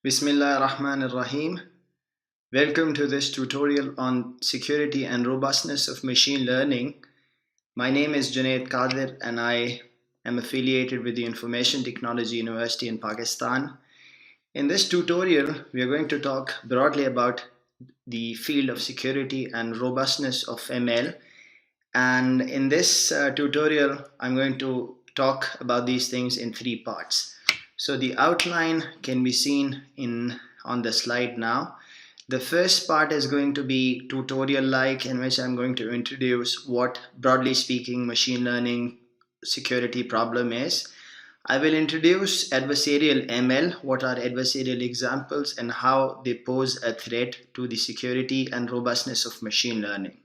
Bismillah ar-Rahman ar-Rahim. Welcome to this tutorial on security and robustness of machine learning. My name is Junaid Qadir and I am affiliated with the Information Technology University in Pakistan. In this tutorial, we are going to talk broadly about the field of security and robustness of ML. And in this tutorial, I'm going to talk about these things in three parts. So the outline can be seen on the slide now. The first part is going to be tutorial-like, in which I'm going to introduce what, broadly speaking, machine learning security problem is. I will introduce adversarial ML, what are adversarial examples, and how they pose a threat to the security and robustness of machine learning.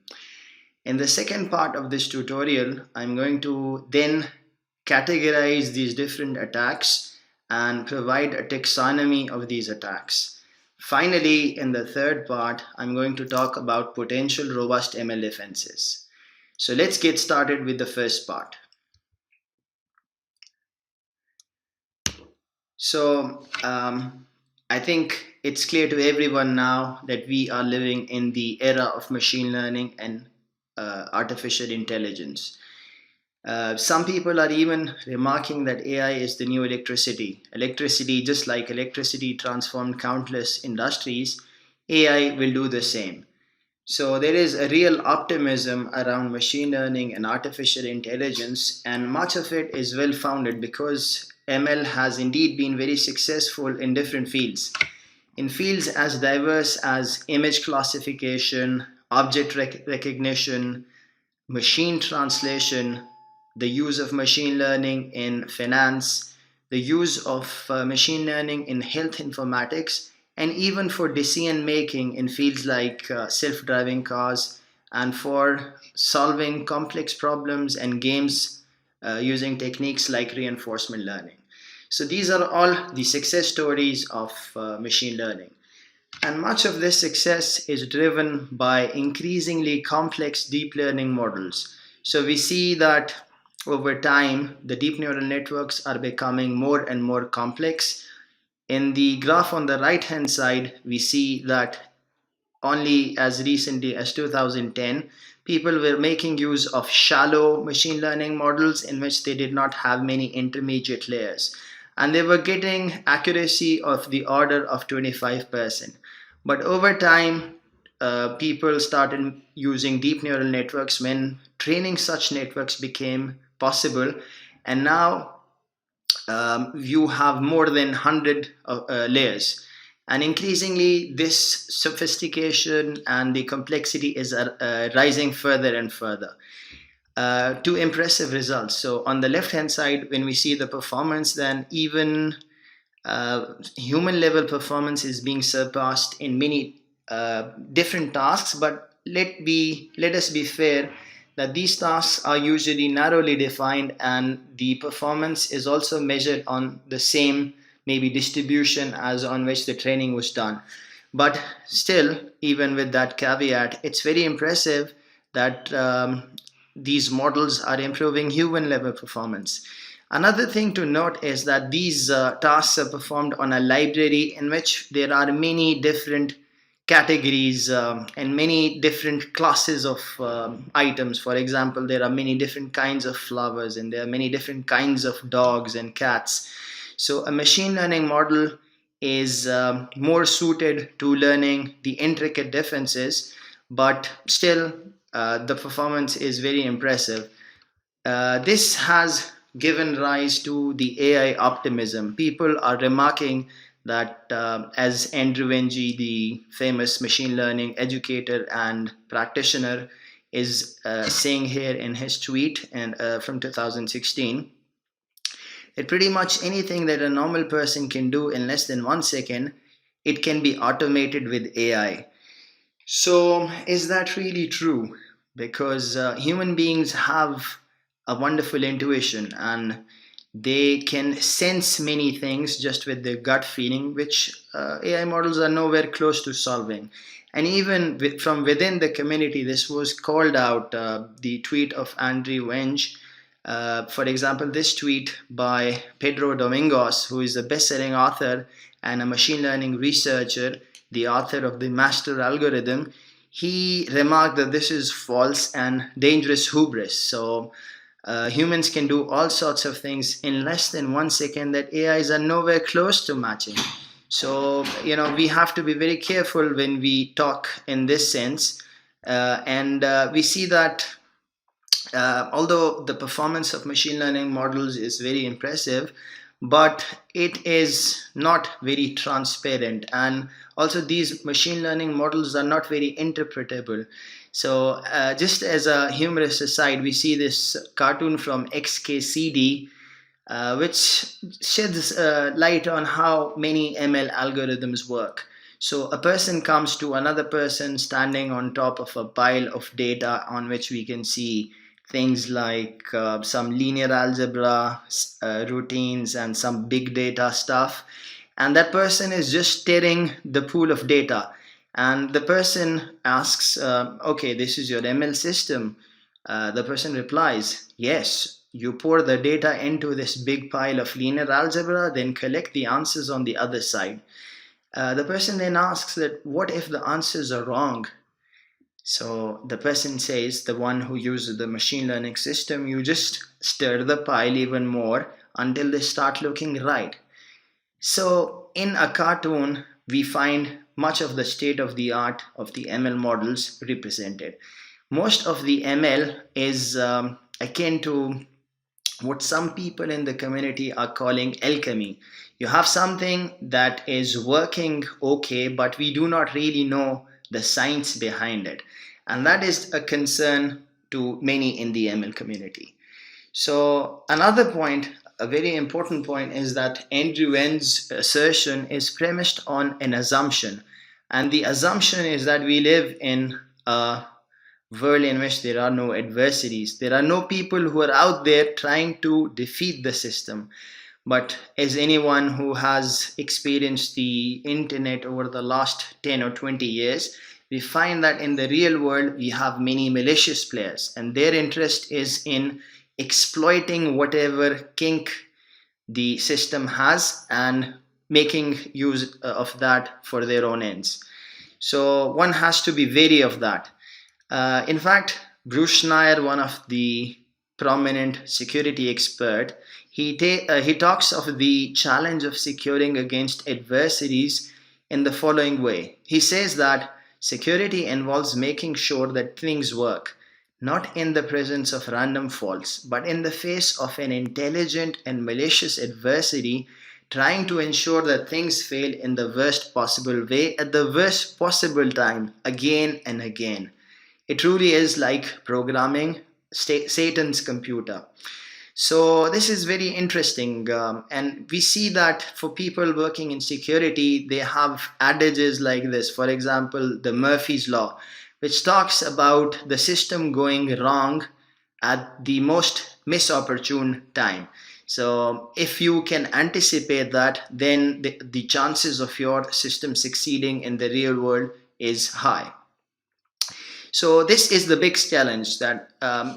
In the second part of this tutorial, I'm going to then categorize these different attacks and provide a taxonomy of these attacks. Finally, in the third part, I'm going to talk about potential robust ML defenses. So let's get started with the first part. So I think it's clear to everyone now that we are living in the era of machine learning and artificial intelligence. Some people are even remarking that AI is the new electricity. Electricity, just like electricity transformed countless industries, AI will do the same. So there is a real optimism around machine learning and artificial intelligence, and much of it is well founded because ML has indeed been very successful in different fields. In fields as diverse as image classification, object recognition, machine translation, the use of machine learning in finance, the use of machine learning in health informatics, and even for decision making in fields like self-driving cars, and for solving complex problems and games using techniques like reinforcement learning. So these are all the success stories of machine learning. And much of this success is driven by increasingly complex deep learning models. So we see that over time, the deep neural networks are becoming more and more complex. In the graph on the right-hand side, we see that only as recently as 2010, people were making use of shallow machine learning models in which they did not have many intermediate layers. And they were getting accuracy of the order of 25%. But over time, people started using deep neural networks when training such networks became possible. And now you have more than 100 layers. And increasingly, this sophistication and the complexity is rising further and further to impressive results. So on the left-hand side, when we see the performance, then even human level performance is being surpassed in many different tasks. But let us be fair that these tasks are usually narrowly defined, and the performance is also measured on the same maybe distribution as on which the training was done. But still, even with that caveat, it's very impressive that these models are improving human level performance. Another thing to note is that these tasks are performed on a library in which there are many different categories and many different classes of items. For example, there are many different kinds of flowers, and there are many different kinds of dogs and cats. So a machine learning model is more suited to learning the intricate differences, but still the performance is very impressive. This has given rise to the AI optimism. People are remarking that as Andrew Ng, the famous machine learning educator and practitioner, is saying here in his tweet from 2016, that pretty much anything that a normal person can do in less than 1 second, it can be automated with AI. So is that really true? Because human beings have a wonderful intuition, and they can sense many things just with their gut feeling, which AI models are nowhere close to solving. And even from within the community, this was called out, the tweet of Andrew Ng. For example, this tweet by Pedro Domingos, who is a best-selling author and a machine learning researcher, the author of the master algorithm, he remarked that this is false and dangerous hubris. So humans can do all sorts of things in less than 1 second that AIs are nowhere close to matching. So, we have to be very careful when we talk in this sense. And we see that although the performance of machine learning models is very impressive, but it is not very transparent, and also these machine learning models are not very interpretable. So just as a humorous aside, we see this cartoon from XKCD, which sheds light on how many ML algorithms work. So a person comes to another person standing on top of a pile of data on which we can see things like some linear algebra routines and some big data stuff. And that person is just stirring the pool of data. And the person asks, okay, this is your ML system. The person replies, yes. You pour the data into this big pile of linear algebra, then collect the answers on the other side. The person then asks that, what if the answers are wrong? So the person says, the one who uses the machine learning system, you just stir the pile even more until they start looking right. So in a cartoon, we find much of the state of the art of the ML models represented. Most of the ML is akin to what some people in the community are calling alchemy. You have something that is working okay, but we do not really know the science behind it. And that is a concern to many in the ML community. So another point, a very important point, is that Andrew Ng's assertion is premised on an assumption. And the assumption is that we live in a world in which there are no adversaries. There are no people who are out there trying to defeat the system. But as anyone who has experienced the internet over the last 10 or 20 years, we find that in the real world, we have many malicious players, and their interest is in exploiting whatever kink the system has and making use of that for their own ends. So one has to be wary of that. In fact, Bruce Schneier, one of the prominent security expert, he talks of the challenge of securing against adversaries in the following way. He says that security involves making sure that things work, not in the presence of random faults, but in the face of an intelligent and malicious adversary trying to ensure that things fail in the worst possible way at the worst possible time, again and again. It truly is like programming Satan's computer. So this is very interesting, and we see that for people working in security, they have adages like this. For example, the Murphy's Law, which talks about the system going wrong at the most misopportune time. So if you can anticipate that, then the chances of your system succeeding in the real world is high. So this is the big challenge, that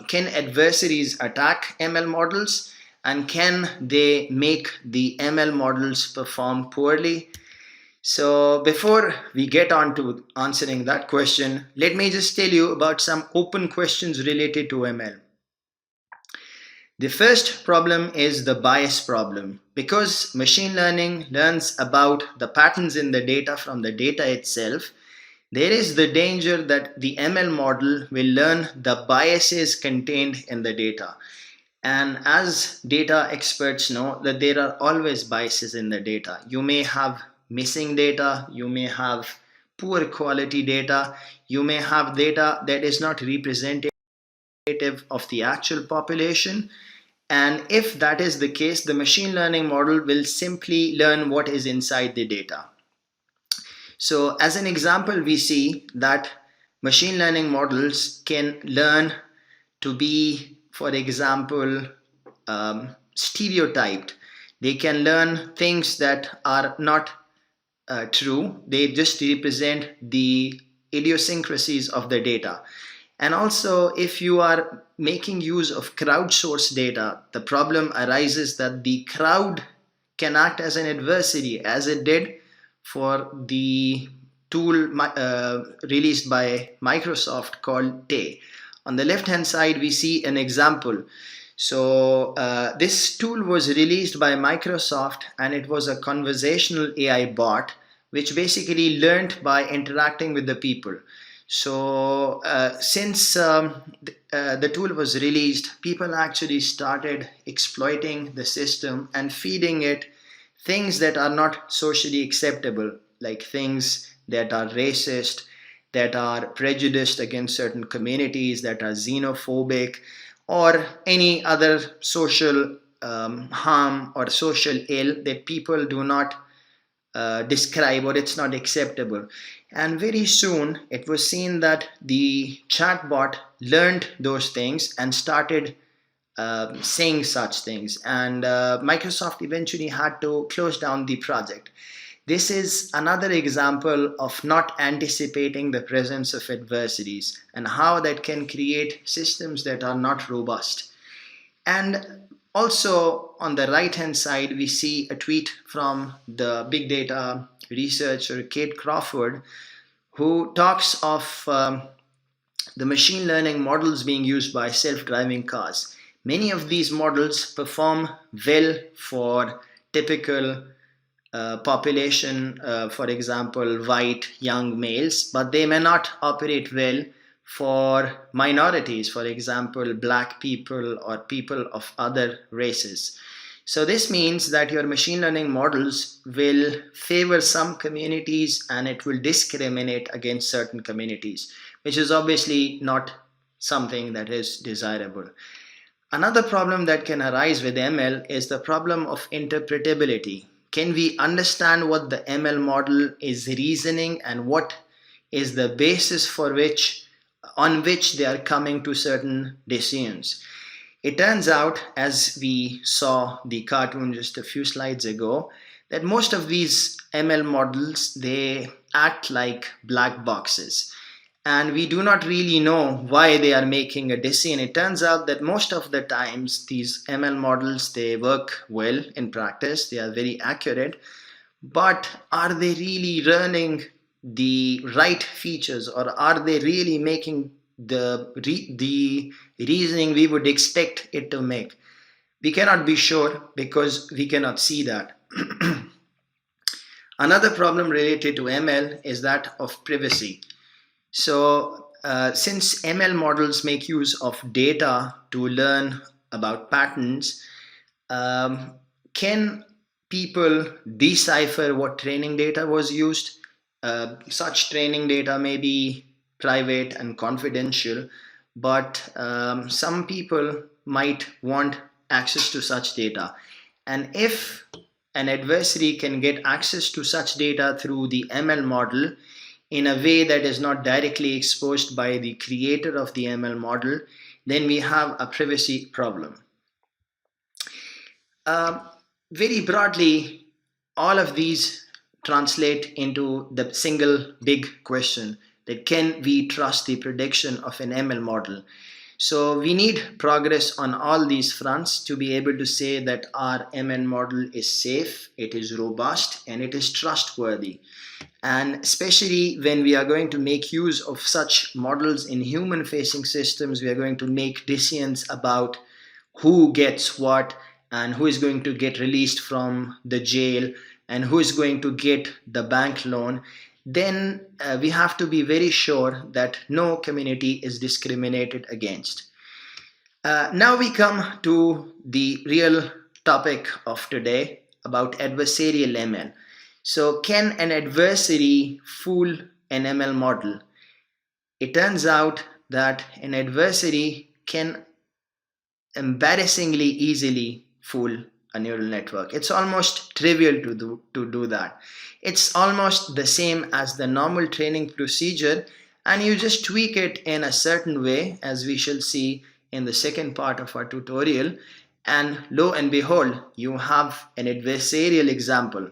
can adversaries attack ML models, and can they make the ML models perform poorly? So before we get on to answering that question, let me just tell you about some open questions related to ML. The first problem is the bias problem. Because machine learning learns about the patterns in the data from the data itself, there is the danger that the ML model will learn the biases contained in the data. And as data experts know, that there are always biases in the data. You may have missing data, you may have poor quality data, you may have data that is not representative of the actual population. And if that is the case, the machine learning model will simply learn what is inside the data. So as an example, we see that machine learning models can learn to be, for example, stereotyped. They can learn things that are not true. They just represent the idiosyncrasies of the data. And also, if you are making use of crowdsourced data, the problem arises that the crowd can act as an adversary, as it did for the tool released by Microsoft called Tay. On the left hand side, we see an example. So this tool was released by Microsoft, and it was a conversational AI bot which basically learned by interacting with the people. So since the tool was released, people actually started exploiting the system and feeding it things that are not socially acceptable, like things that are racist, that are prejudiced against certain communities, that are xenophobic, or any other social harm or social ill that people do not describe, or it's not acceptable. And very soon it was seen that the chatbot learned those things and started saying such things, and Microsoft eventually had to close down the project. This is another example of not anticipating the presence of adversaries and how that can create systems that are not robust. And also on the right hand side, we see a tweet from the big data researcher Kate Crawford, who talks of the machine learning models being used by self-driving cars. Many of these models perform well for typical population, for example, white young males, but they may not operate well for minorities, for example, black people or people of other races. So this means that your machine learning models will favor some communities and it will discriminate against certain communities, which is obviously not something that is desirable. Another problem that can arise with ML is the problem of interpretability. Can we understand what the ML model is reasoning and what is the basis on which they are coming to certain decisions? It turns out, as we saw the cartoon just a few slides ago, that most of these ML models, they act like black boxes. And we do not really know why they are making a decision. It turns out that most of the times these ML models, they work well in practice, they are very accurate, but are they really learning the right features, or are they really making the reasoning we would expect it to make? We cannot be sure because we cannot see that. Another problem related to ML is that of privacy. So since ML models make use of data to learn about patterns, can people decipher what training data was used? Such training data may be private and confidential, but some people might want access to such data. And if an adversary can get access to such data through the ML model in a way that is not directly exposed by the creator of the ML model, then we have a privacy problem. Very broadly, all of these translate into the single big question that can we trust the prediction of an ML model? So we need progress on all these fronts to be able to say that our ML model is safe, it is robust, and it is trustworthy. And especially when we are going to make use of such models in human-facing systems, we are going to make decisions about who gets what and who is going to get released from the jail and who is going to get the bank loan, then we have to be very sure that no community is discriminated against. Now we come to the real topic of today about adversarial ML. So can an adversary fool an ML model? It turns out that an adversary can embarrassingly easily fool a neural network. It's almost trivial to do that. It's almost the same as the normal training procedure, and you just tweak it in a certain way, as we shall see in the second part of our tutorial, and lo and behold, you have an adversarial example.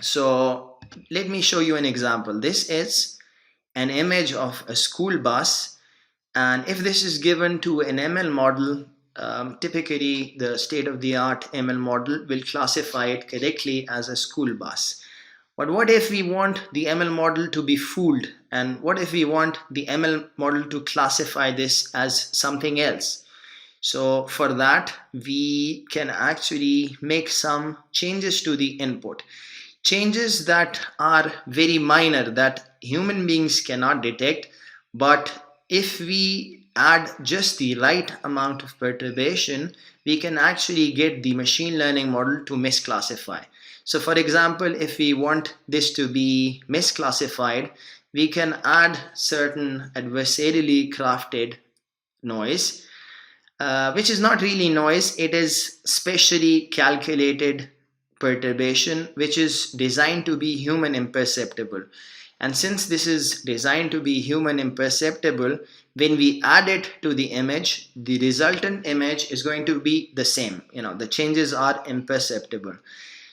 So let me show you an example. This is an image of a school bus, and if this is given to an ML model typically the state-of-the-art ML model will classify it correctly as a school bus. But what if we want the ML model to be fooled? And what if we want the ML model to classify this as something else? So for that, we can actually make some changes to the input. Changes that are very minor that human beings cannot detect, but if we add just the right amount of perturbation, we can actually get the machine learning model to misclassify. So for example, if we want this to be misclassified, we can add certain adversarially crafted noise, which is not really noise, it is specially calculated perturbation, which is designed to be human imperceptible. And since this is designed to be human imperceptible, when we add it to the image, the resultant image is going to be the same. The changes are imperceptible.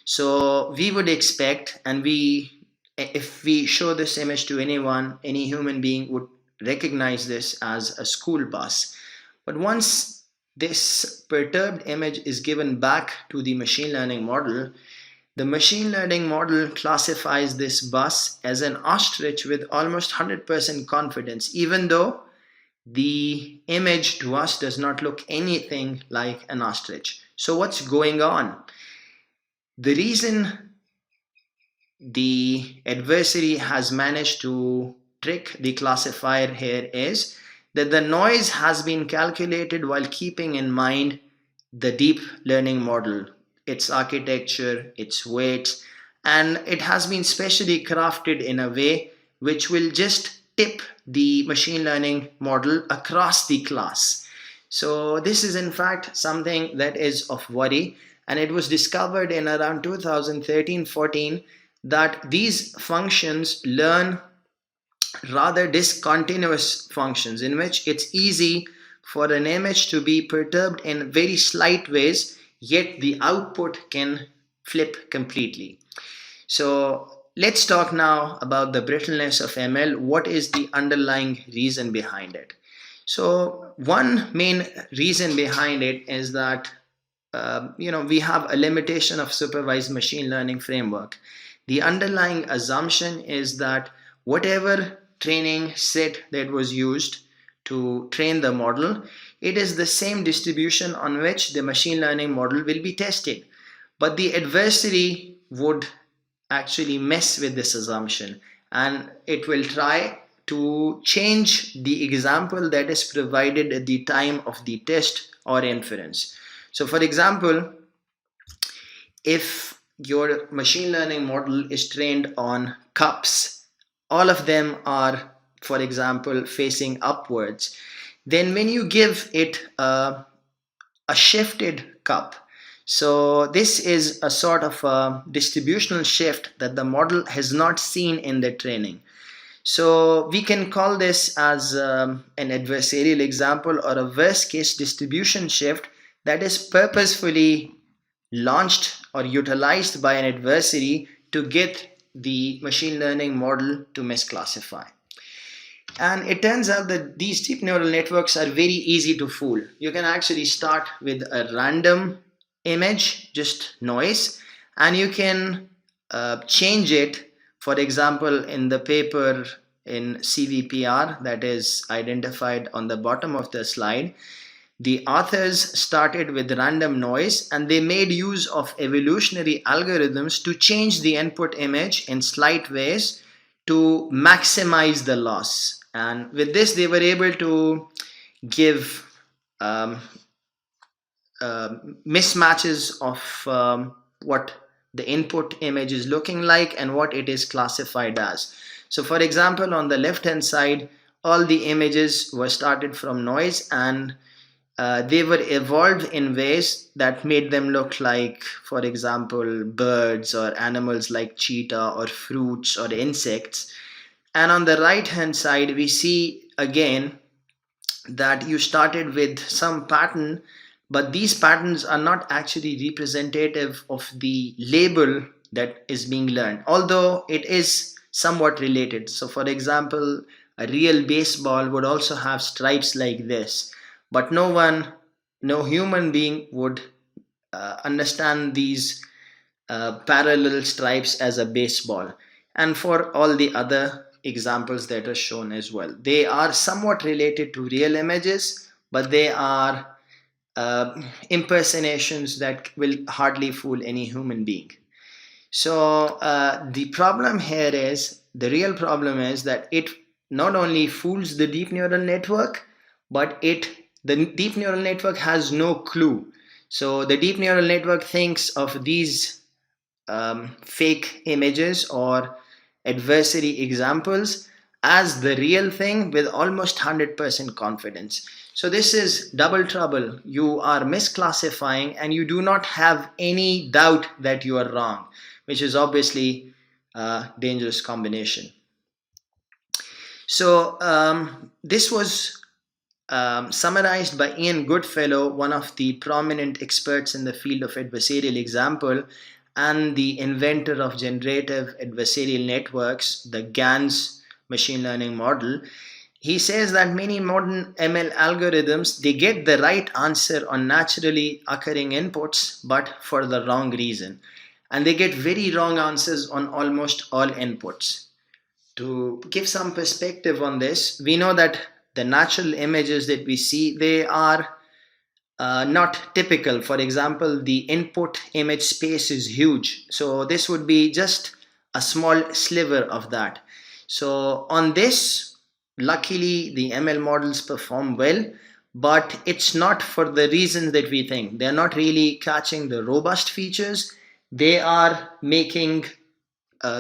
So we would expect, and if we show this image to anyone, any human being would recognize this as a school bus. But once this perturbed image is given back to the machine learning model, the machine learning model classifies this bus as an ostrich with almost 100% confidence, even though the image to us does not look anything like an ostrich. So what's going on? The reason the adversary has managed to trick the classifier here is that the noise has been calculated while keeping in mind the deep learning model, its architecture, its weights, and it has been specially crafted in a way which will just tip the machine learning model across the class. So this is in fact something that is of worry, and it was discovered in around 2013-14 that these functions learn rather discontinuous functions in which it's easy for an image to be perturbed in very slight ways, yet the output can flip completely. So let's talk now about the brittleness of ML. What is the underlying reason behind it? So one main reason behind it is that we have a limitation of supervised machine learning framework. The underlying assumption is that whatever training set that was used to train the model, it is the same distribution on which the machine learning model will be tested. But the adversary would actually mess with this assumption, and it will try to change the example that is provided at the time of the test or inference. So for example, if your machine learning model is trained on cups, all of them are, for example, facing upwards, then when you give it a shifted cup, so this is a sort of a distributional shift that the model has not seen in the training. So we can call this as an adversarial example, or a worst case distribution shift that is purposefully launched or utilized by an adversary to get the machine learning model to misclassify. And it turns out that these deep neural networks are very easy to fool. You can actually start with a random image, just noise, and you can change it. For example, in the paper in CVPR that is identified on the bottom of the slide, the authors started with random noise, and they made use of evolutionary algorithms to change the input image in slight ways to maximize the loss. And with this, they were able to give mismatches of what the input image is looking like and what it is classified as. So for example, on the left hand side, all the images were started from noise, and they were evolved in ways that made them look like, for example, birds or animals like cheetah, or fruits or insects. And on the right hand side, we see again that you started with some pattern, but these patterns are not actually representative of the label that is being learned, although it is somewhat related. So for example, a real baseball would also have stripes like this, but no one no human being would understand these parallel stripes as a baseball, and for all the other examples that are shown as well. They are somewhat related to real images, but they are impersonations that will hardly fool any human being. So the real problem is that it not only fools the deep neural network, but the deep neural network has no clue. So the deep neural network thinks of these fake images or adversary examples as the real thing with almost 100% confidence. So this is double trouble. You are misclassifying and you do not have any doubt that you are wrong, which is obviously a dangerous combination. So this was summarized by Ian Goodfellow, one of the prominent experts in the field of adversarial example and the inventor of generative adversarial networks, the GANs machine learning model. He says that many modern ML algorithms, they get the right answer on naturally occurring inputs, but for the wrong reason. And they get very wrong answers on almost all inputs. To give some perspective on this, we know that the natural images that we see, they are not typical. For example, the input image space is huge. So this would be just a small sliver of that. So on this, luckily the ML models perform well, but it's not for the reasons that we think. They're not really catching the robust features. They are making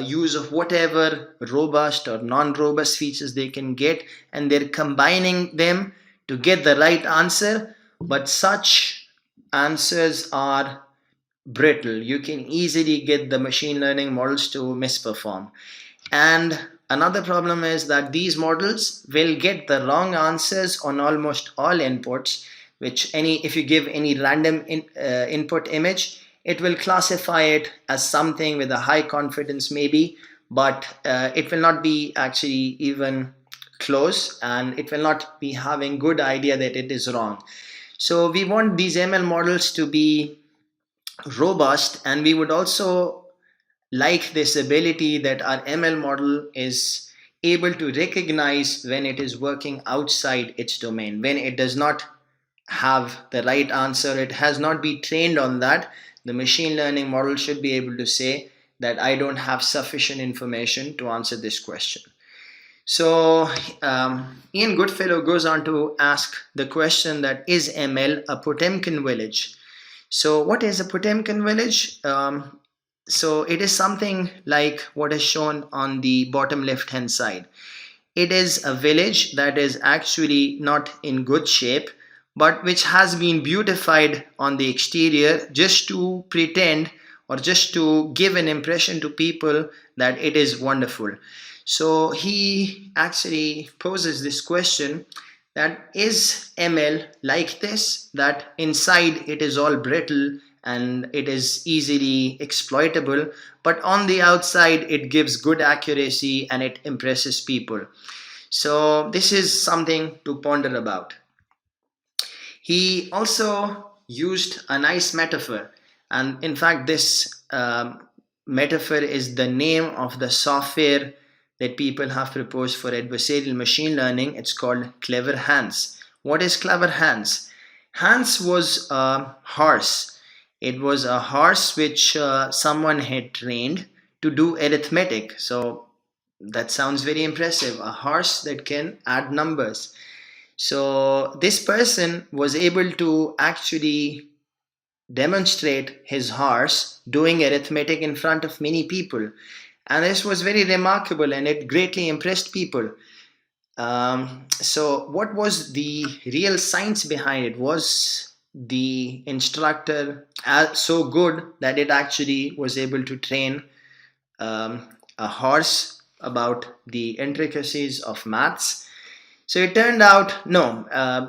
use of whatever robust or non-robust features they can get, and they're combining them to get the right answer. But such answers are brittle. You can easily get the machine learning models to misperform. And another problem is that these models will get the wrong answers on almost all inputs, which if you give any random input image, it will classify it as something with a high confidence maybe, but it will not be actually even close, and it will not be having good idea that it is wrong. So we want these ML models to be robust, and we would also like this ability that our ML model is able to recognize when it is working outside its domain, when it does not have the right answer, it has not been trained on that. The machine learning model should be able to say that I don't have sufficient information to answer this question. So Ian Goodfellow goes on to ask the question that, is ML a Potemkin village? So what is a Potemkin village? So it is something like what is shown on the bottom left hand side. It is a village that is actually not in good shape, but which has been beautified on the exterior just to pretend or just to give an impression to people that it is wonderful. So he actually poses this question, that is ML like this, that inside it is all brittle and it is easily exploitable, but on the outside it gives good accuracy and it impresses people. So this is something to ponder about. He also used a nice metaphor, and in fact this metaphor is the name of the software that people have proposed for adversarial machine learning. It's called Clever Hans. What is Clever Hans? Hans was a horse. It was a horse which someone had trained to do arithmetic. So that sounds very impressive. A horse that can add numbers. So this person was able to actually demonstrate his horse doing arithmetic in front of many people. And this was very remarkable and it greatly impressed people. So what was the real science behind it? Was the instructor so good that it actually was able to train a horse about the intricacies of maths? So it turned out, no,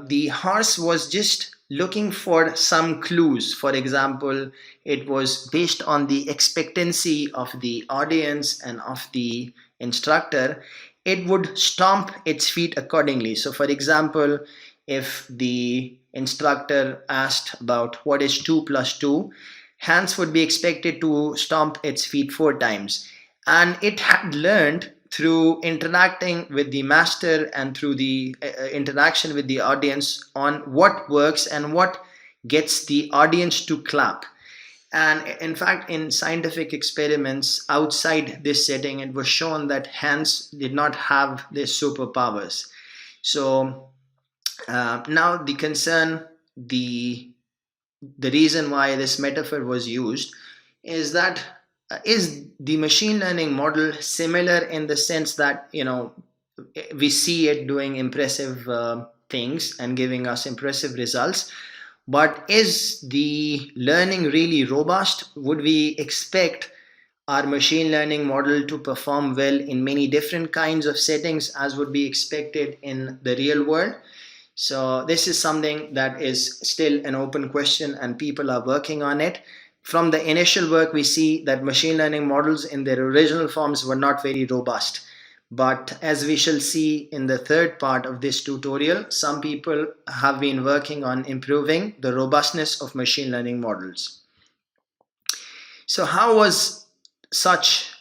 the horse was just looking for some clues. For example, it was based on the expectancy of the audience and of the instructor. It would stomp its feet accordingly. So for example, if the instructor asked about what is 2 plus 2, Hans would be expected to stomp its feet 4 times. And it had learned through interacting with the master and through the interaction with the audience on what works and what gets the audience to clap. And in fact, in scientific experiments outside this setting, it was shown that Hans did not have these superpowers. So now the concern, the reason why this metaphor was used is that is the machine learning model similar in the sense that we see it doing impressive things and giving us impressive results, but is the learning really robust? Would we expect our machine learning model to perform well in many different kinds of settings as would be expected in the real world? So this is something that is still an open question and people are working on it. From the initial work, we see that machine learning models in their original forms were not very robust. But as we shall see in the third part of this tutorial, some people have been working on improving the robustness of machine learning models. So how was such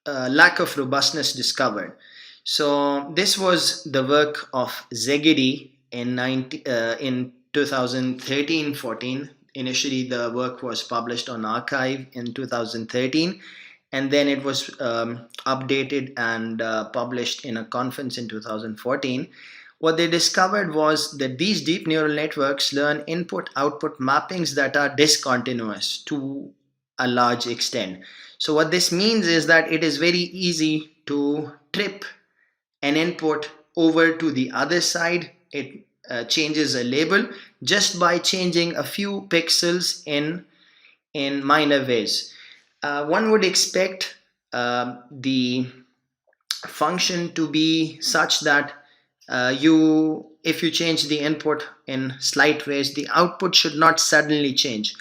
lack of robustness discovered? So this was the work of Szegedy in 2013-14. Initially, the work was published on Archive in 2013, and then it was updated and published in a conference in 2014. What they discovered was that these deep neural networks learn input-output mappings that are discontinuous to a large extent. So what this means is that it is very easy to trip an input over to the other side. It changes a label just by changing a few pixels in minor ways. One would expect the function to be such that if you change the input in slight ways, the output should not suddenly change.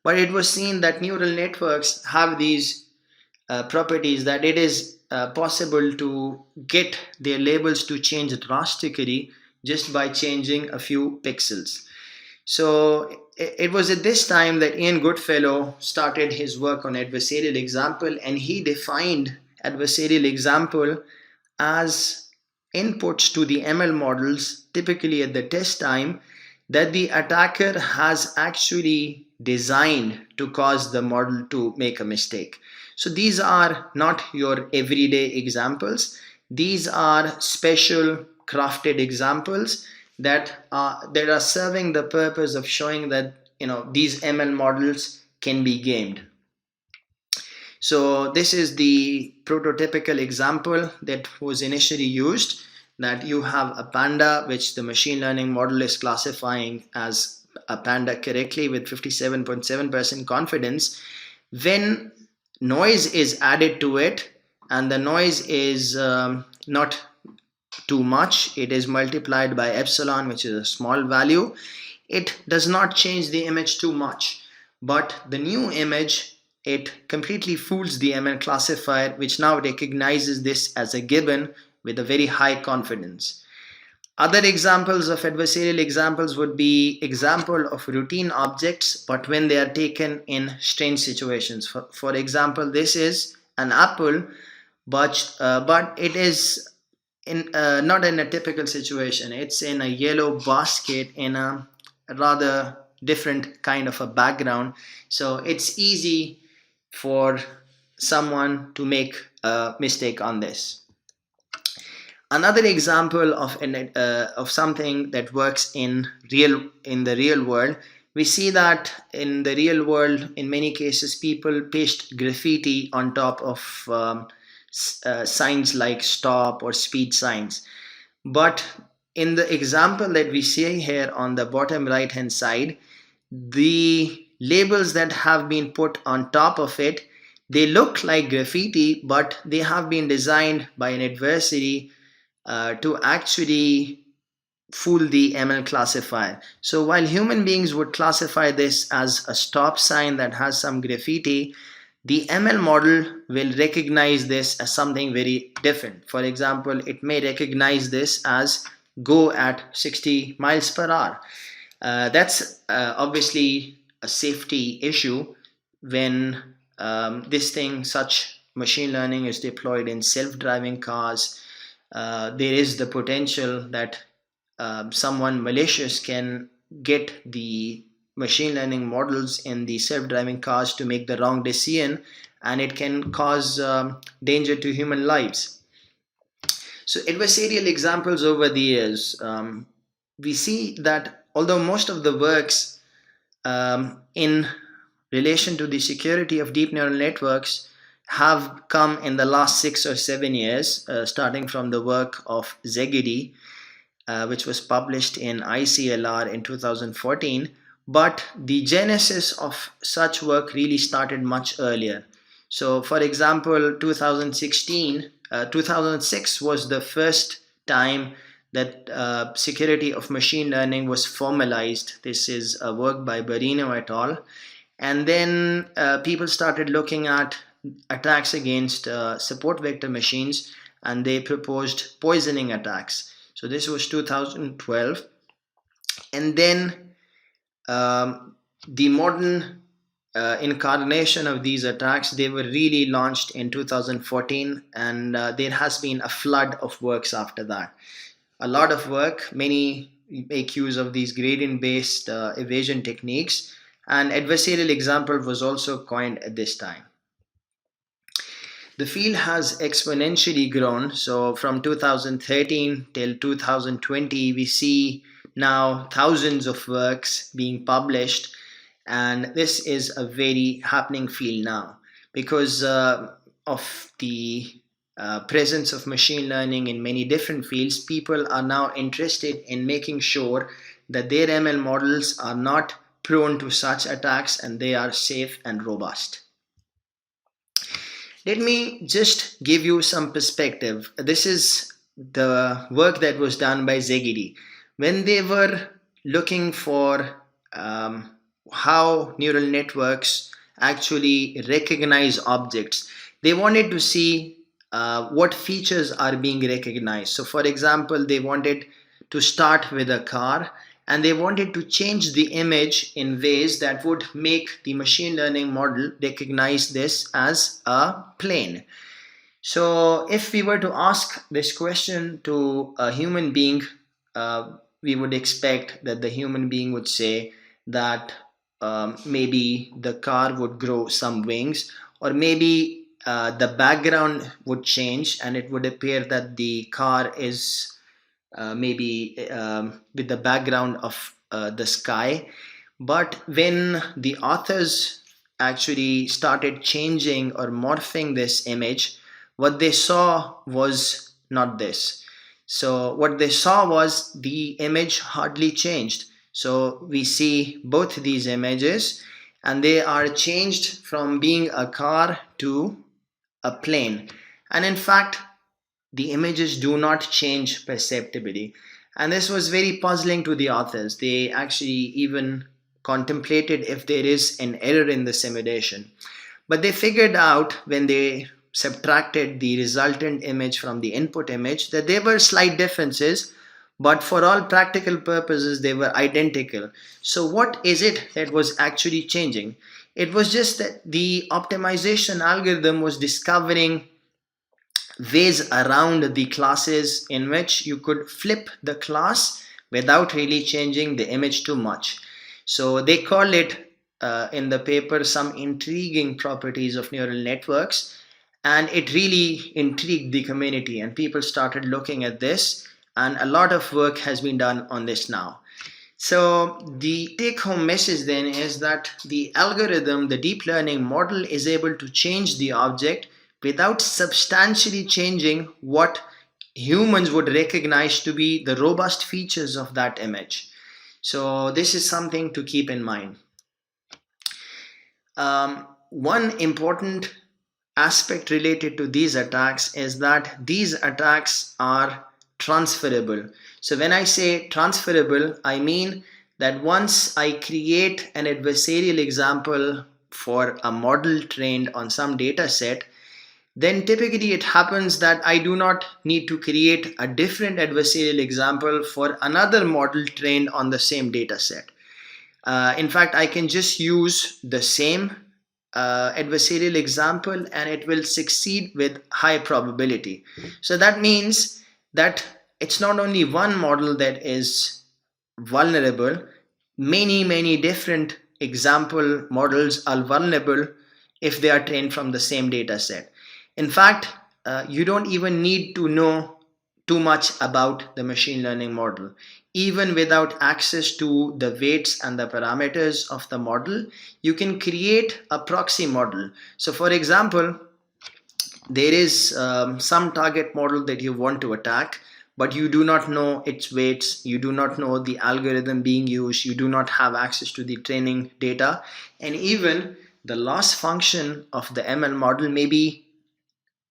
But it was seen that neural networks have these properties that it is possible to get their labels to change drastically just by changing a few pixels. So it was at this time that Ian Goodfellow started his work on adversarial example, and he defined adversarial example as inputs to the ML models, typically at the test time, that the attacker has actually designed to cause the model to make a mistake. So these are not your everyday examples. These are special crafted examples that are serving the purpose of showing that these ML models can be gamed. So this is the prototypical example that was initially used, that you have a panda which the machine learning model is classifying as a panda correctly with 57.7% confidence. When noise is added to it, and the noise is not too much, it is multiplied by epsilon, which is a small value, it does not change the image too much. But the new image, it completely fools the ML classifier, which now recognizes this as a given with a very high confidence. Other examples of adversarial examples would be example of routine objects, but when they are taken in strange situations. For example, this is an apple, but it is not in a typical situation. It's in a yellow basket in a rather different kind of a background. So it's easy for someone to make a mistake on this. Another example of something that works in the real world, we see that in the real world, in many cases, people paste graffiti on top of signs like stop or speed signs. But in the example that we see here on the bottom right hand side, the labels that have been put on top of it, they look like graffiti, but they have been designed by an adversary to actually fool the ML classifier. So while human beings would classify this as a stop sign that has some graffiti, the ML model will recognize this as something very different. For example, it may recognize this as go at 60 miles per hour. That's obviously a safety issue when such machine learning is deployed in self-driving cars. There is the potential that someone malicious can get the machine learning models in the self-driving cars to make the wrong decision, and it can cause danger to human lives. So adversarial examples over the years, we see that although most of the works in relation to the security of deep neural networks have come in the last 6 or 7 years, starting from the work of Szegedy, which was published in ICLR in 2014. But the genesis of such work really started much earlier. So, for example, 2006 was the first time that security of machine learning was formalized. This is a work by Barino et al. And then people started looking at attacks against support vector machines, and they proposed poisoning attacks. So this was 2012. And then the modern incarnation of these attacks, they were really launched in 2014, and there has been a flood of works after that. A lot of work, many make use of these gradient-based evasion techniques, and adversarial example was also coined at this time. The field has exponentially grown. So from 2013 till 2020, we see now thousands of works being published, and this is a very happening field now because of the presence of machine learning in many different fields. People are now interested in making sure that their ML models are not prone to such attacks and they are safe and robust. Let me just give you some perspective. This is the work that was done by Szegedy. When they were looking for how neural networks actually recognize objects, they wanted to see what features are being recognized. So for example, they wanted to start with a car, and they wanted to change the image in ways that would make the machine learning model recognize this as a plane. So if we were to ask this question to a human being, we would expect that the human being would say that maybe the car would grow some wings, or maybe the background would change and it would appear that the car is maybe with the background of the sky. But when the authors actually started changing or morphing this image, what they saw was not this. So what they saw was the image hardly changed. So we see both these images, and they are changed from being a car to a plane. And in fact, the images do not change perceptibly. And this was very puzzling to the authors. They actually even contemplated if there is an error in the simulation. But they figured out when they subtracted the resultant image from the input image that there were slight differences, but for all practical purposes, they were identical. So what is it that was actually changing? It was just that the optimization algorithm was discovering ways around the classes in which you could flip the class without really changing the image too much. So they call it in the paper some intriguing properties of neural networks, and it really intrigued the community, and people started looking at this, and a lot of work has been done on this now. So the take-home message then is that the algorithm, the deep learning model, is able to change the object without substantially changing what humans would recognize to be the robust features of that image. So this is something to keep in mind. One important aspect related to these attacks is that these attacks are transferable. So when I say transferable, I mean that once I create an adversarial example for a model trained on some data set, then typically it happens that I do not need to create a different adversarial example for another model trained on the same data set. In fact, I can just use the same adversarial example and it will succeed with high probability. So that means that it's not only one model that is vulnerable, many different example models are vulnerable if they are trained from the same data set. In fact, you don't even need to know too much about the machine learning model. Even without access to the weights and the parameters of the model, you can create a proxy model. So for example, there is some target model that you want to attack, but you do not know its weights, you do not know the algorithm being used, you do not have access to the training data, and even the loss function of the ML model may be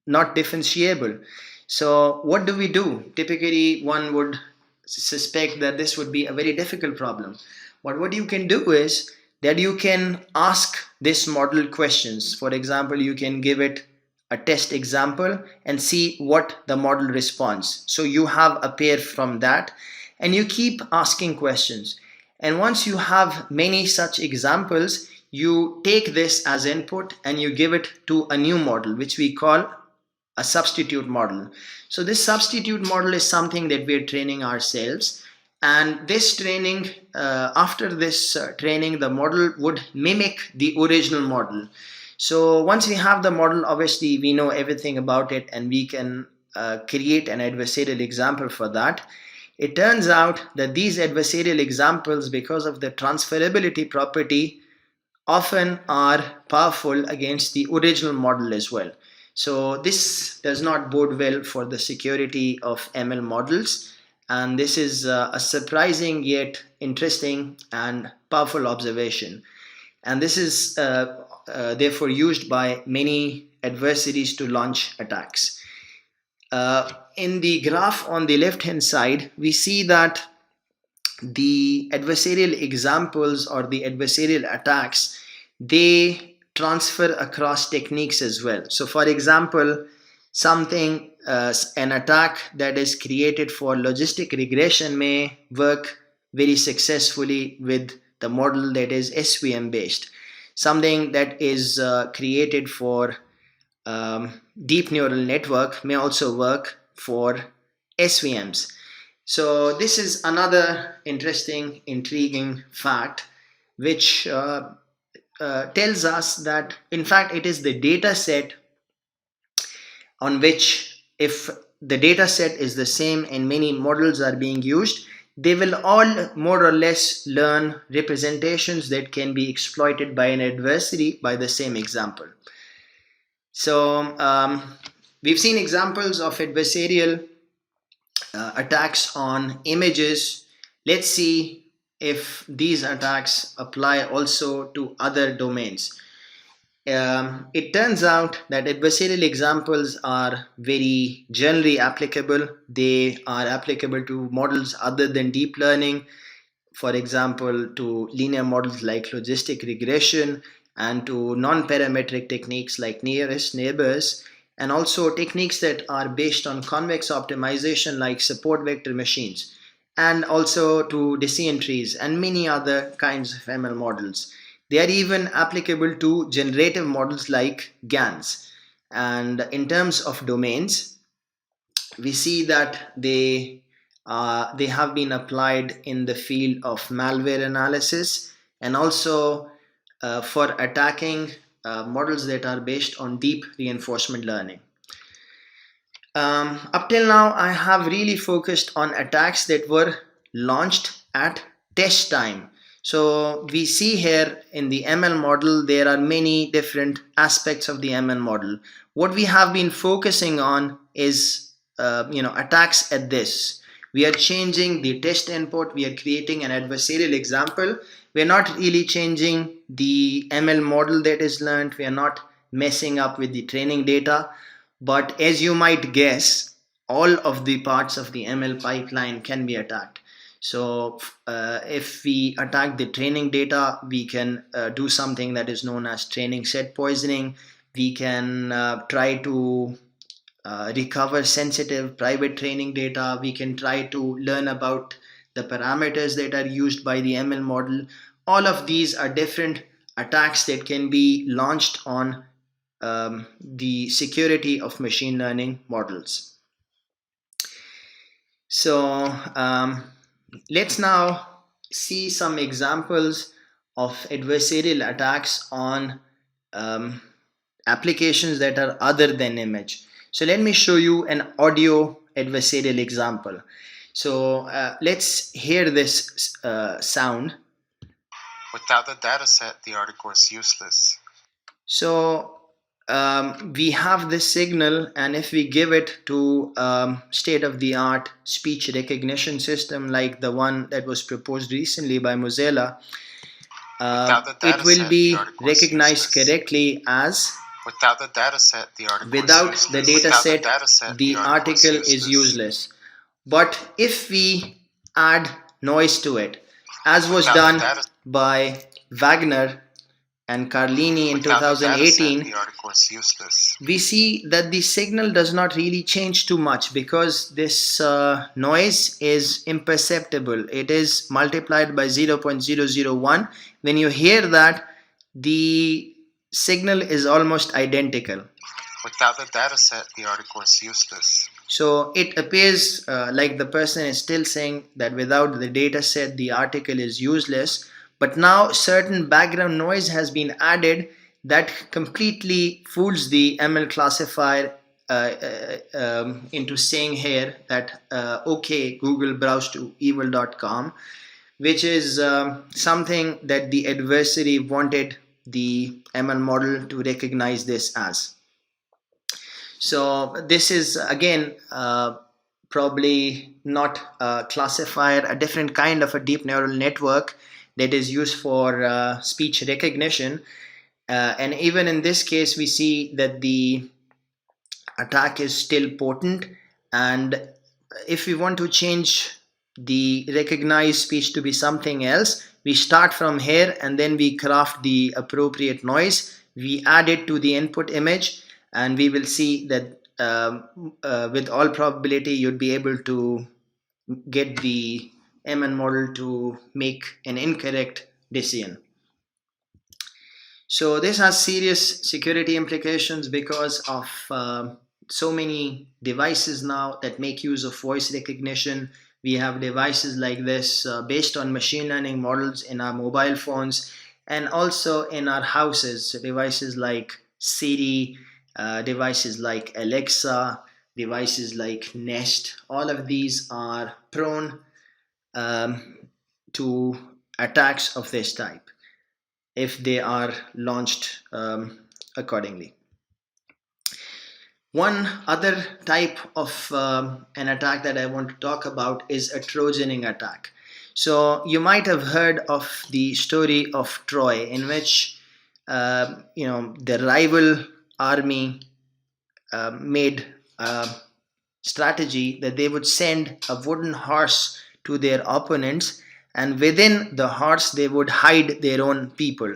not differentiable. So what do we do? Typically, one would suspect that this would be a very difficult problem. But what you can do is that you can ask this model questions. For example, you can give it a test example and see what the model responds. So you have a pair from that and you keep asking questions. And once you have many such examples, you take this as input and you give it to a new model, which we call a substitute model. So this substitute model is something that we're training ourselves, and this training, after this training, the model would mimic the original model. So once we have the model, obviously we know everything about it and we can create an adversarial example for that. It turns out that these adversarial examples, because of the transferability property, often are powerful against the original model as well. So this does not bode well for the security of ML models, and this is a surprising yet interesting and powerful observation. And this is therefore used by many adversaries to launch attacks. In the graph on the left hand side, we see that the adversarial examples or the adversarial attacks, they transfer across techniques as well. So for example, something an attack that is created for logistic regression may work very successfully with the model that is SVM based. Something that is created for deep neural network may also work for SVMs. So this is another interesting, intriguing fact which tells us that in fact it is the data set on which, if the data set is the same and many models are being used, they will all more or less learn representations that can be exploited by an adversary by the same example. So we've seen examples of adversarial attacks on images. Let's see if these attacks apply also to other domains. It turns out that adversarial examples are very generally applicable. They are applicable to models other than deep learning, for example, to linear models like logistic regression, and to non-parametric techniques like nearest neighbors, and also techniques that are based on convex optimization like support vector machines, and also to decision trees and many other kinds of ML models. They are even applicable to generative models like GANs. And in terms of domains, we see that they have been applied in the field of malware analysis and also for attacking models that are based on deep reinforcement learning. Up till now, I have really focused on attacks that were launched at test time. So we see here in the ML model, there are many different aspects of the ML model. What we have been focusing on is attacks at this. We are changing the test input. We are creating an adversarial example. We are not really changing the ML model that is learned. We are not messing up with the training data. But as you might guess, all of the parts of the ML pipeline can be attacked. So if we attack the training data, we can do something that is known as training set poisoning. We can try to recover sensitive private training data. We can try to learn about the parameters that are used by the ML model. All of these are different attacks that can be launched on the security of machine learning models. So let's now see some examples of adversarial attacks on applications that are other than image. So let me show you an audio adversarial example. So let's hear this sound. Without the dataset, the article is useless. So we have this signal, and if we give it to state-of-the-art speech recognition system like the one that was proposed recently by Mozilla, it will be recognized correctly as without the dataset, the article is useless. But if we add noise to it, as was done by Wagner and Carlini in 2018, we see that the signal does not really change too much because this noise is imperceptible. It is multiplied by 0.001. When you hear that, the signal is almost identical. Without the dataset, the article is useless. So it appears like the person is still saying that without the dataset, the article is useless. But now certain background noise has been added that completely fools the ML classifier into saying here that okay, Google browse to evil.com, which is something that the adversary wanted the ML model to recognize this as. So this is again probably not a classifier, a different kind of a deep neural network that is used for speech recognition. And even in this case, we see that the attack is still potent. And if we want to change the recognized speech to be something else, we start from here and then we craft the appropriate noise. We add it to the input image, and we will see that with all probability, you'd be able to get the ML model to make an incorrect decision. So this has serious security implications because of so many devices now that make use of voice recognition. We have devices like this based on machine learning models in our mobile phones and also in our houses. So devices like Siri, devices like Alexa, devices like Nest, all of these are prone to attacks of this type if they are launched accordingly. One other type of an attack that I want to talk about is a Trojaning attack. So you might have heard of the story of Troy, in which the rival army made a strategy that they would send a wooden horse to their opponents, and within the horse they would hide their own people.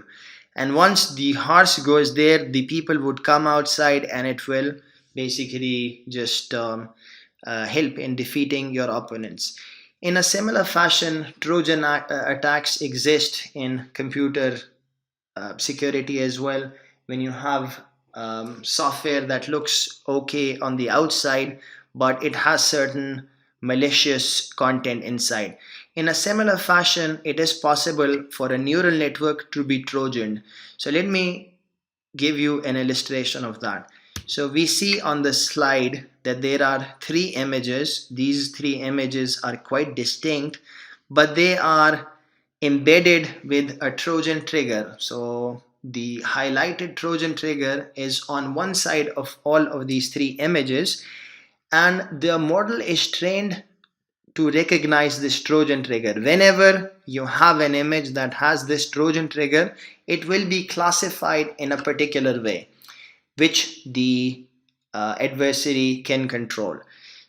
And once the horse goes there, the people would come outside and it will basically just help in defeating your opponents. In a similar fashion, Trojan attacks exist in computer security as well. When you have software that looks okay on the outside, but it has certain malicious content inside. In a similar fashion, it is possible for a neural network to be Trojan. So let me give you an illustration of that. So we see on the slide that there are three images. These three images are quite distinct, but they are embedded with a Trojan trigger. So the highlighted Trojan trigger is on one side of all of these three images, and the model is trained to recognize this Trojan trigger. Whenever you have an image that has this Trojan trigger, it will be classified in a particular way, which the adversary can control.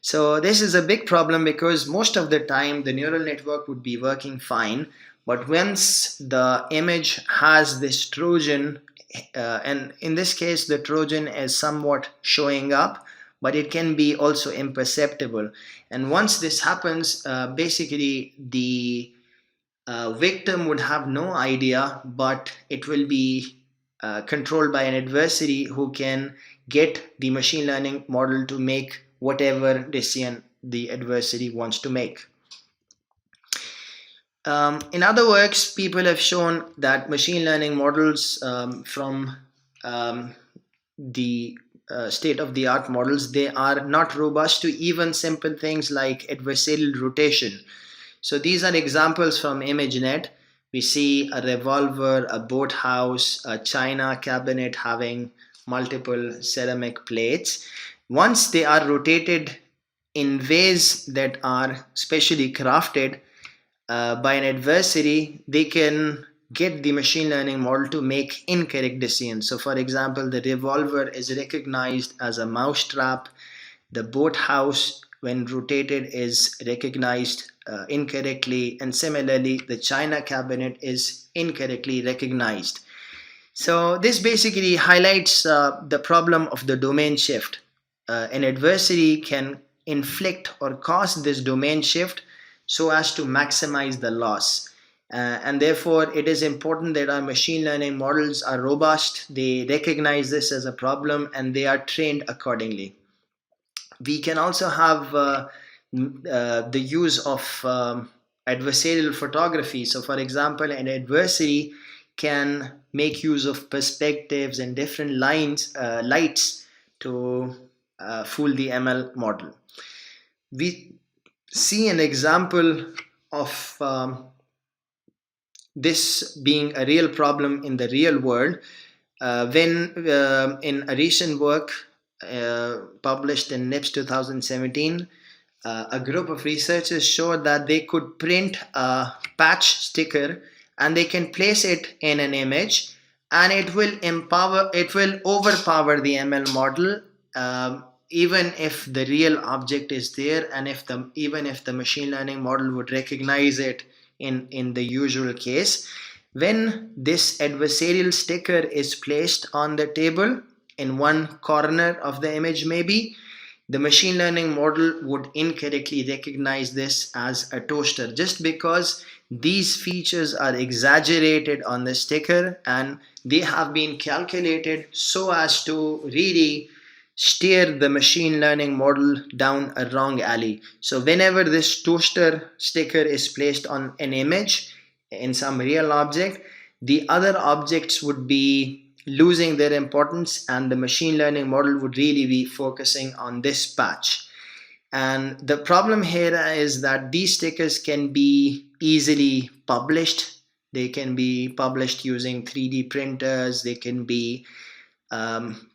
So this is a big problem because most of the time the neural network would be working fine, but once the image has this Trojan and in this case the Trojan is somewhat showing up, but it can be also imperceptible. And once this happens, basically the victim would have no idea, but it will be controlled by an adversary who can get the machine learning model to make whatever decision the adversary wants to make. In other works, people have shown that machine learning models from the state-of-the-art models, they are not robust to even simple things like adversarial rotation. So these are examples from ImageNet. We see a revolver, a boathouse, a china cabinet having multiple ceramic plates. Once they are rotated in ways that are specially crafted by an adversary, they can get the machine learning model to make incorrect decisions. So for example, the revolver is recognized as a mousetrap. The boathouse, when rotated, is recognized incorrectly, and similarly the china cabinet is incorrectly recognized. So this basically highlights the problem of the domain shift. An adversary can inflict or cause this domain shift so as to maximize the loss. And therefore, it is important that our machine learning models are robust, they recognize this as a problem, and they are trained accordingly. We can also have the use of adversarial photography. So for example, an adversary can make use of perspectives and different lights to fool the ML model. We see an example of this being a real problem in the real world when in a recent work published in NIPS 2017, a group of researchers showed that they could print a patch sticker and they can place it in an image, and it will overpower the ML model even if the real object is there, and even if the machine learning model would recognize it in the usual case. When this adversarial sticker is placed on the table in one corner of the image, maybe the machine learning model would incorrectly recognize this as a toaster, just because these features are exaggerated on the sticker and they have been calculated so as to really steer the machine learning model down a wrong alley. So whenever this toaster sticker is placed on an image in some real object, the other objects would be losing their importance and the machine learning model would really be focusing on this patch. And the problem here is that these stickers can be easily published. They can be published using 3D printers. They can be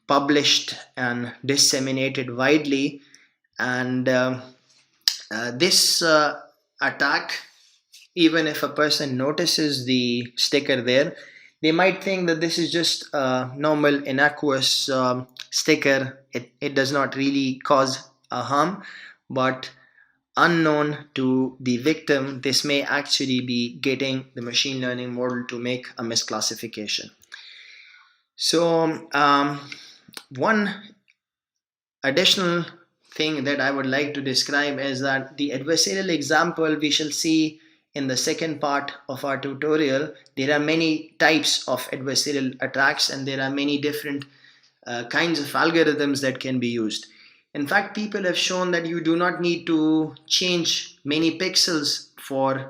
published and disseminated widely. And this attack, even if a person notices the sticker there, they might think that this is just a normal innocuous sticker. It does not really cause a harm, but unknown to the victim, this may actually be getting the machine learning model to make a misclassification. So one additional thing that I would like to describe is that the adversarial example we shall see in the second part of our tutorial. There are many types of adversarial attacks and there are many different kinds of algorithms that can be used. In fact, people have shown that you do not need to change many pixels for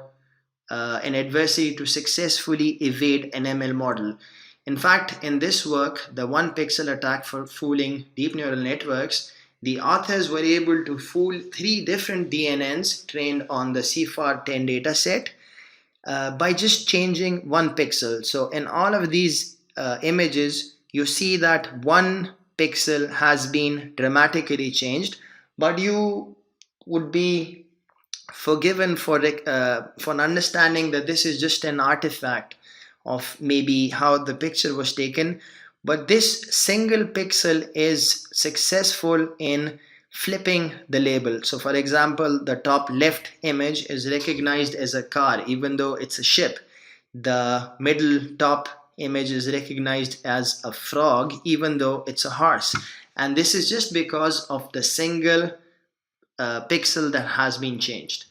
an adversary to successfully evade an ML model. In fact, in this work, the one pixel attack for fooling deep neural networks, the authors were able to fool 3 different DNNs trained on the CFAR10 dataset by just changing 1 pixel. So in all of these images, you see that 1 pixel has been dramatically changed, but you would be forgiven for understanding that this is just an artifact of maybe how the picture was taken. But this single pixel is successful in flipping the label. So for example, the top left image is recognized as a car even though it's a ship. The middle top image is recognized as a frog even though it's a horse. And this is just because of the single pixel that has been changed.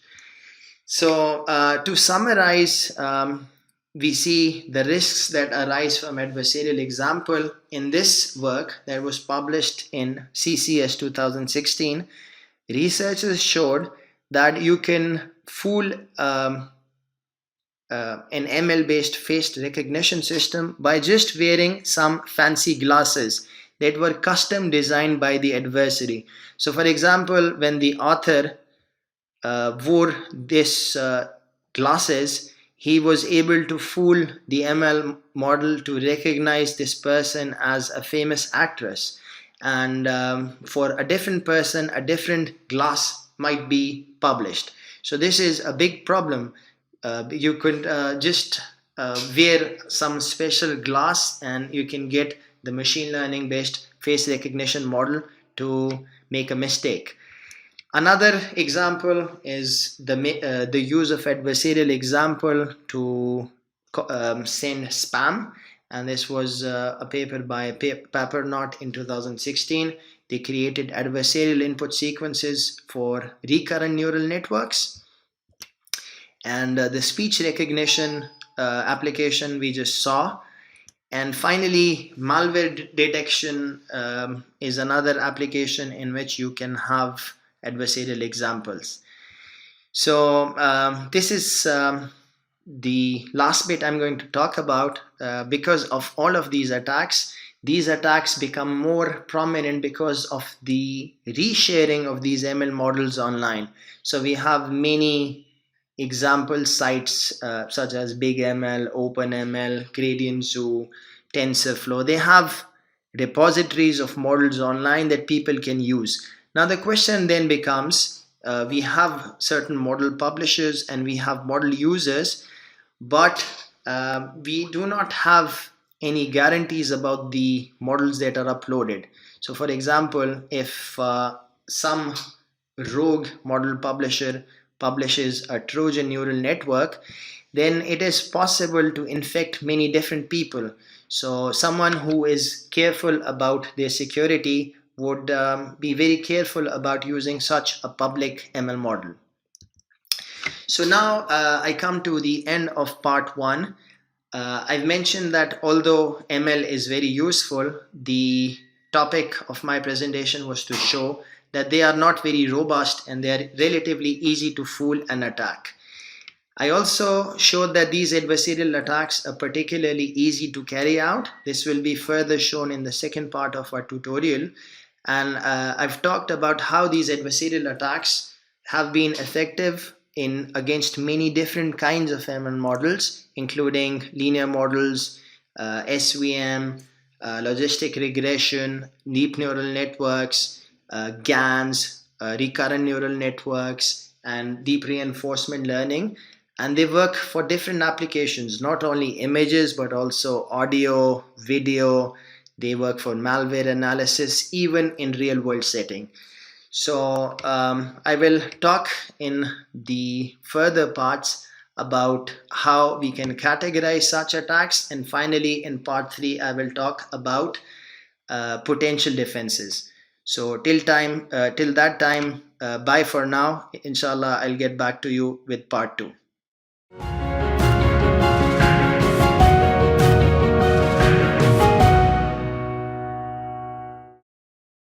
So to summarize, we see the risks that arise from adversarial example in this work that was published in CCS 2016. Researchers showed that you can fool an ML-based face recognition system by just wearing some fancy glasses that were custom designed by the adversary. So for example, when the author wore this glasses, he was able to fool the ML model to recognize this person as a famous actress. And for a different person, a different glass might be published. So this is a big problem. You could just wear some special glass and you can get the machine learning based face recognition model to make a mistake. Another example is the use of adversarial example to send spam, and this was a paper by Papernot in 2016. They created adversarial input sequences for recurrent neural networks, and the speech recognition application we just saw. And finally, malware detection is another application in which you can have adversarial examples. So this is the last bit I'm going to talk about. Because of all of these attacks become more prominent because of the resharing of these ML models online. So we have many example sites such as BigML, OpenML, GradientZoo, TensorFlow. They have repositories of models online that people can use. Now the question then becomes, we have certain model publishers and we have model users, but we do not have any guarantees about the models that are uploaded. So for example, if some rogue model publisher publishes a Trojan neural network, then it is possible to infect many different people. So someone who is careful about their security would be very careful about using such a public ML model. So now I come to the end of part one. I've mentioned that although ML is very useful, the topic of my presentation was to show that they are not very robust and they are relatively easy to fool and attack. I also showed that these adversarial attacks are particularly easy to carry out. This will be further shown in the second part of our tutorial. And I've talked about how these adversarial attacks have been effective against many different kinds of ML models, including linear models, SVM, logistic regression, deep neural networks, GANs, recurrent neural networks, and deep reinforcement learning. And they work for different applications, not only images, but also audio, video. They work for malware analysis, even in real world setting. So I will talk in the further parts about that we can categorize such attacks. And finally, in part 3, I will talk about potential defenses. So till that time, bye for now. Inshallah, I'll get back to you with part 2.